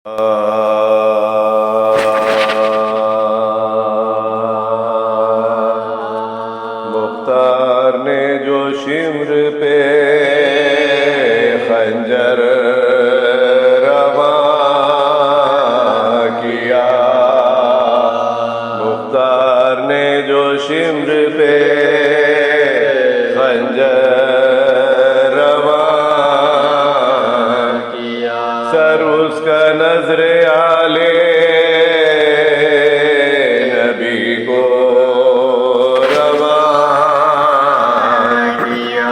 मुख्तार ने जो शिम्र पे खंजर रवा किया, मुख्तार ने जो शिम्र पे खंजर रवा किया, सर उसका नजरे आले नबी को रवा किया,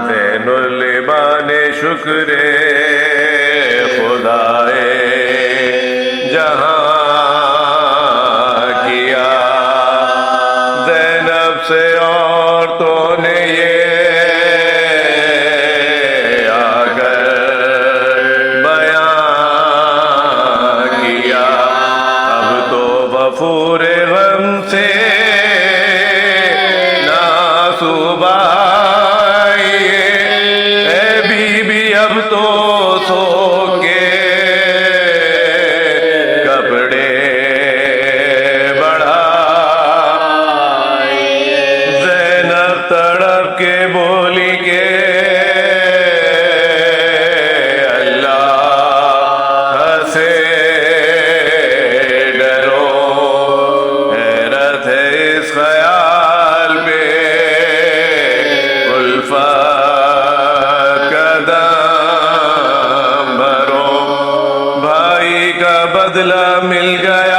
ज़ैनुल इबाने शुक्रे खुदाए जहां किया, ज़ैनब से औरतों ने ये गफूरे गम से नासुबाइए, ए बीबी अब तो सो के कपड़े बढ़ाइए। ज़ैनब तड़प के बोली के अल्लाह से बदला मिल गया।